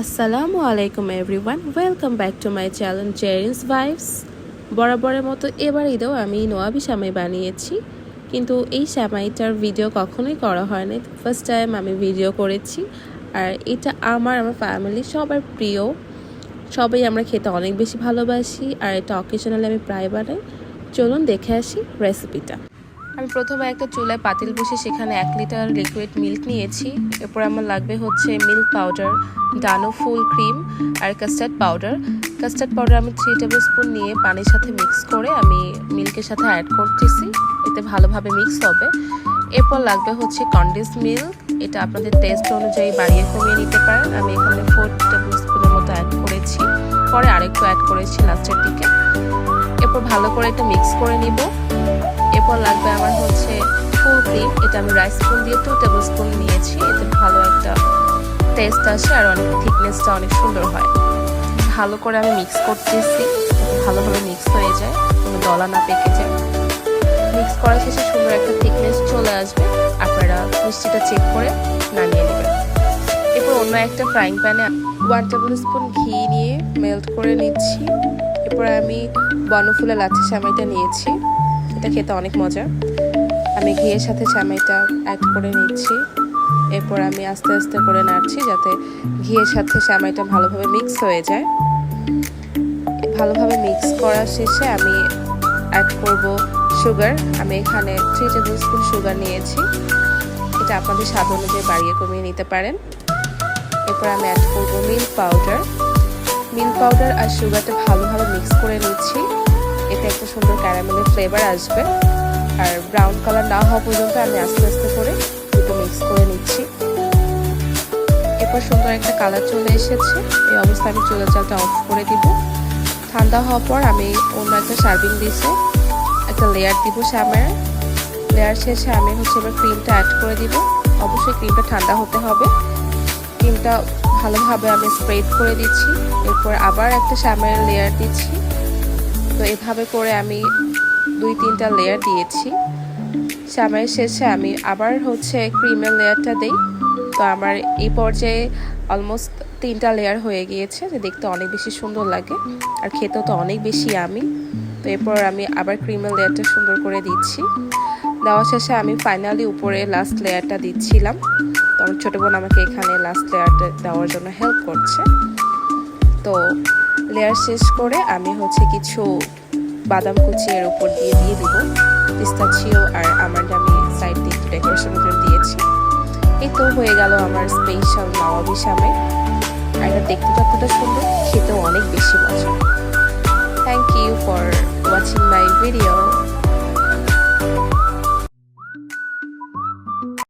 আসসালামু আলাইকুম everyone, welcome back to my channel Jerin's vibes. বরাবরের মতো এবার ঈদেও আমি নোয়াবি সেমাই বানিয়েছি, কিন্তু এই সেমাইটার ভিডিও কখনোই করা হয়নি। ফার্স্ট টাইম আমি ভিডিও করেছি। আর এটা আমার ফ্যামিলি সবার প্রিয়, সবাই আমরা খেতে অনেক বেশি ভালোবাসি। আর এটা অকেশনালি আমি প্রায় বানাই। চলুন দেখে আসি রেসিপিটা। আমি প্রথমে একটা চুলায় পাতিল বসে সেখানে 1 লিটার লিকুইড মিল্ক নিয়েছি। এরপর আমার লাগবে হচ্ছে মিল্ক পাউডার, ডানো ফুল ক্রিম আর কাস্টার্ড পাউডার। কাস্টার্ড পাউডার আমি 3 টেবিল স্পুন নিয়ে পানির সাথে মিক্স করে আমি মিল্কের সাথে অ্যাড করতেছি, এতে ভালোভাবে মিক্স হবে। এরপর লাগবে হচ্ছে কনডেন্স মিল্ক, এটা আপনাদের টেস্ট অনুযায়ী বাড়িয়ে কমিয়ে নিতে পারেন। আমি এখানে 4 টেবিল স্পুনের মতো অ্যাড করেছি, পরে আরেকটু অ্যাড করেছি লাস্টের দিকে। এরপর ভালো করে এটা মিক্স করে নিব। এরপর লাগবে আমার হচ্ছে ফুল ক্রিম, এটা আমি রাইস স্পুন দিয়ে 2 টেবিল স্পুন নিয়েছি, এতে ভালো একটা টেস্ট আসে আর অনেক থিকনেসটা অনেক সুন্দর হয়। ভালো করে আমি মিক্স করতেছি, ভালোভাবে মিক্স হয়ে যায়, কোনো দলা না পেকে যায়। মিক্স করা শেষে সুন্দর একটা থিকনেস চলে আসবে, আপনারা মিষ্টিটা চেক করে নামিয়ে নেবেন। এরপর অন্য একটা ফ্রাইং প্যানে 1 টেবিল স্পুন ঘি নিয়ে মেল্ট করে নিচ্ছি। এরপর আমি বনফুলের লাচ্ছি সেমাইটা নিয়েছি, এটা খেতে অনেক মজা। আমি ঘিয়ের সাথে সেমাইটা অ্যাড করে নিচ্ছি। এরপর আমি আস্তে আস্তে করে নাড়ছি যাতে ঘিয়ের সাথে সেমাইটা ভালোভাবে মিক্স হয়ে যায়। ভালোভাবে মিক্স করা শেষে আমি অ্যাড করব সুগার। আমি এখানে 3 টেবিল স্পুন সুগার নিয়েছি, এটা আপনাদের স্বাদ অনুযায়ী বাড়িয়ে কমিয়ে নিতে পারেন। এরপর আমি অ্যাড করব মিল্ক পাউডার। মিল্ক পাউডার আর সুগারটা ভালোভাবে মিক্স করে নিচ্ছি, এতে একটা সুন্দর ক্যারামেলের ফ্লেভার আসবে। আর ব্রাউন কালার না হওয়া পর্যন্ত আমি আস্তে আস্তে করে একটু মিক্স করে নিচ্ছি। এরপর সুন্দর একটা কালার চলে এসেছে, এই অবস্থায় আমি চুলার জালটা অফ করে দিব। ঠান্ডা হওয়ার পর আমি অন্য একটা সার্ভিং ডিশে একটা লেয়ার দিব সেমাইয়ের। লেয়ার শেষে আমি এবার ক্রিমটা অ্যাড করে দিব। অবশ্যই ক্রিমটা ঠান্ডা হতে হবে। ক্রিমটা ভালোভাবে আমি স্প্রেড করে দিচ্ছি। এরপর আবার একটা সেমাইয়ের লেয়ার দিচ্ছি। তো এভাবে করে আমি 2-3টা লেয়ার দিয়েছি। সেমাইয়ের শেষে আমি আবার ক্রিমের লেয়ারটা দেই। তো আমার এই পর্যায়ে অলমোস্ট 3টা লেয়ার হয়ে গিয়েছে, যে দেখতে অনেক বেশি সুন্দর লাগে আর খেতেও তো অনেক বেশি আমি। তো এরপর আমি আবার ক্রিমের লেয়ারটা সুন্দর করে দিচ্ছি। দেওয়া শেষে আমি ফাইনালি উপরে লাস্ট লেয়ারটা দিচ্ছিলাম। তো আমার ছোটো বোন আমাকে এখানে লাস্ট লেয়ারটা দেওয়ার জন্য হেল্প করছে। তো লেয়ার শেষ করে আমি কিছু বাদাম কুচি এর উপর দিয়ে দিব। পিস্তাচিও আর আমন্ড আমি সাইড দিয়ে একটু ডেকোরেশনের জন্য দিয়েছি। এই তো হয়ে গেল আমার স্পেশাল নওয়াবি সেমাই। আর এটা দেখতে যতটা সুন্দর, খেতেও অনেক বেশি মজা। Thank you for watching my video.